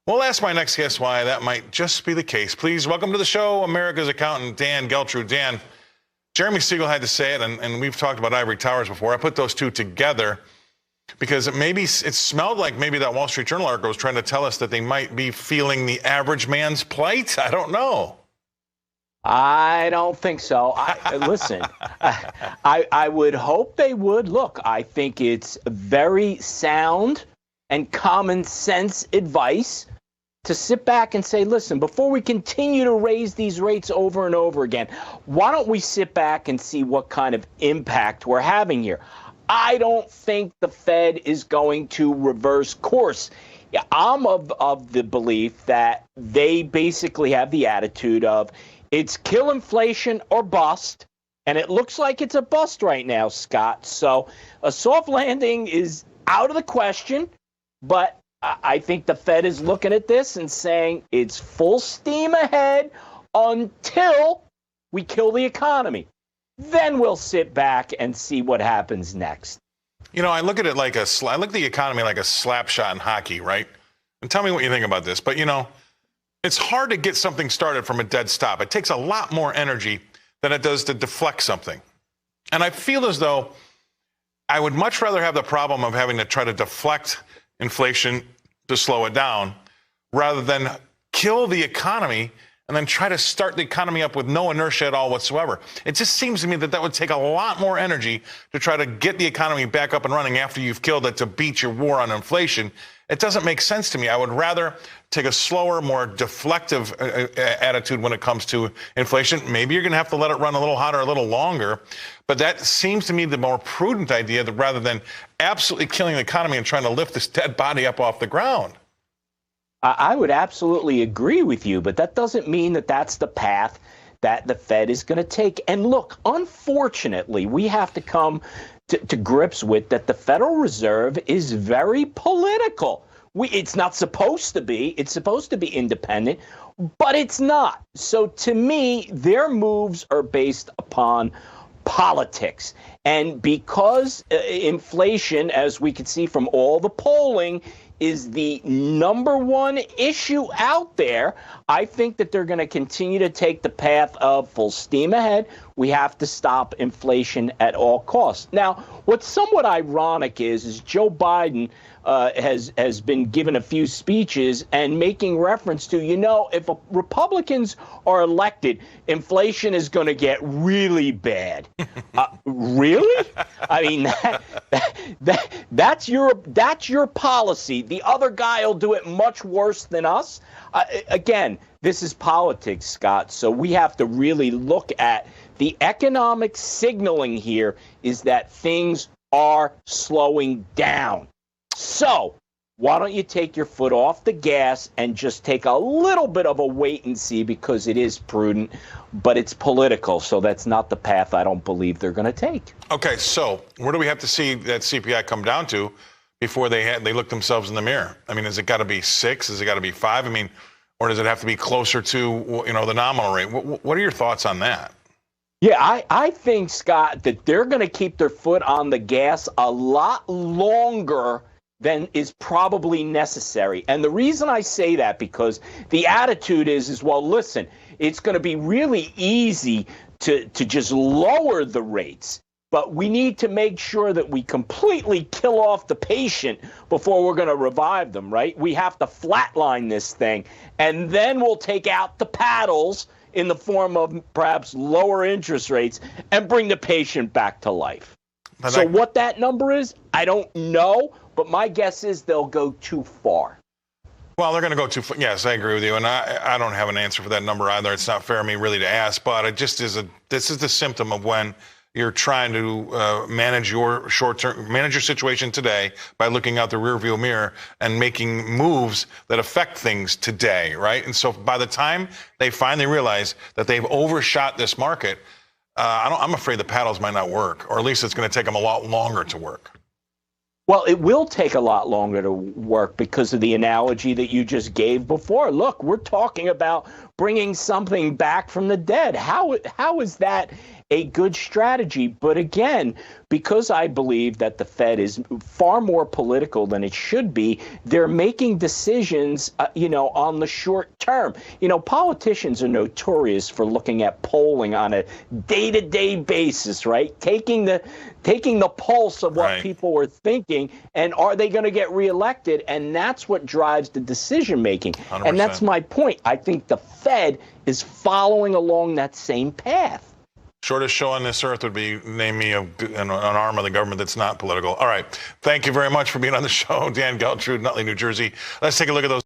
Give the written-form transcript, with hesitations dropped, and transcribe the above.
We'll ask my next guest why that might just be the case. Please welcome to the show, America's accountant, Dan Geltrude. Dan, Jeremy Siegel had to say it, and we've talked about ivory towers before. I put those two together because it smelled like maybe that Wall Street Journal article was trying to tell us that they might be feeling the average man's plight. I don't know. I don't think so. Listen, I would hope they would. Look, I think it's very sound and common sense advice to sit back and say, listen, before we continue to raise these rates over and over again, why don't we sit back and see what kind of impact we're having here? I don't think the Fed is going to reverse course. I'm of the belief that they basically have the attitude of it's kill inflation or bust, and it looks like it's a bust right now, Scott. So a soft landing is out of the question, but I think the Fed is looking at this and saying it's full steam ahead until we kill the economy. Then we'll sit back and see what happens next. You know, I look at it like I look at the economy like a slap shot in hockey, right? And tell me what you think about this. But, you know, it's hard to get something started from a dead stop. It takes a lot more energy than it does to deflect something. And I feel as though I would much rather have the problem of having to try to deflect inflation to slow it down rather than kill the economy and then try to start the economy up with no inertia at all whatsoever. It just seems to me that would take a lot more energy to try to get the economy back up and running after you've killed it to beat your war on inflation. It doesn't make sense to me. I would rather take a slower, more deflective attitude when it comes to inflation. Maybe you're going to have to let it run a little hotter, a little longer. But that seems to me the more prudent idea rather than absolutely killing the economy and trying to lift this dead body up off the ground. I would absolutely agree with you, but that doesn't mean that that's the path that the Fed is going to take. And look, unfortunately, we have to come to grips with that the Federal Reserve is very political. It's not supposed to be. It's supposed to be independent, but it's not. So to me, their moves are based upon politics. And because inflation, as we can see from all the polling, is the number one issue out there, I think that they're going to continue to take the path of full steam ahead. We have to stop inflation at all costs. Now, what's somewhat ironic is Joe Biden has been given a few speeches and making reference to, you know, if Republicans are elected, inflation is going to get really bad. Really? I mean, that's your policy. The other guy will do it much worse than us. Again, this is politics, Scott. So we have to really look at the economic signaling here is that things are slowing down. So why don't you take your foot off the gas and just take a little bit of a wait and see, because it is prudent, but it's political. So that's not the path I don't believe they're going to take. Okay, so where do we have to see that CPI come down to before they look themselves in the mirror? I mean, has it got to be 6? Has it got to be 5? I mean, or does it have to be closer to, you know, the nominal rate? What are your thoughts on that? Yeah, I think, Scott, that they're going to keep their foot on the gas a lot longer than is probably necessary. And the reason I say that, because the attitude is well, listen, it's going to be really easy to just lower the rates, but we need to make sure that we completely kill off the patient before we're going to revive them, right? We have to flatline this thing, and then we'll take out the paddles in the form of perhaps lower interest rates and bring the patient back to life. So what that number is, I don't know, but my guess is they'll go too far. Well, they're going to go too far. Yes, I agree with you, and I don't have an answer for that number either. It's not fair of me really to ask, but it just is this is the symptom of when you're trying to manage your situation today by looking out the rearview mirror and making moves that affect things today, right? And so by the time they finally realize that they've overshot this market, I'm afraid the paddles might not work, or at least it's going to take them a lot longer to work. Well, it will take a lot longer to work because of the analogy that you just gave before. Look, we're talking about bringing something back from the dead. How is that a good strategy. But again, because I believe that the Fed is far more political than it should be, they're making decisions, on the short term. Politicians are notorious for looking at polling on a day-to-day basis, right? Taking the pulse of what people are thinking, and are they going to get reelected? And that's what drives the decision making. And that's my point. I think the Fed is following along that same path. Shortest show on this earth would be name me an arm of the government that's not political. All right. Thank you very much for being on the show, Dan Geltrude, Nutley, New Jersey. Let's take a look at those.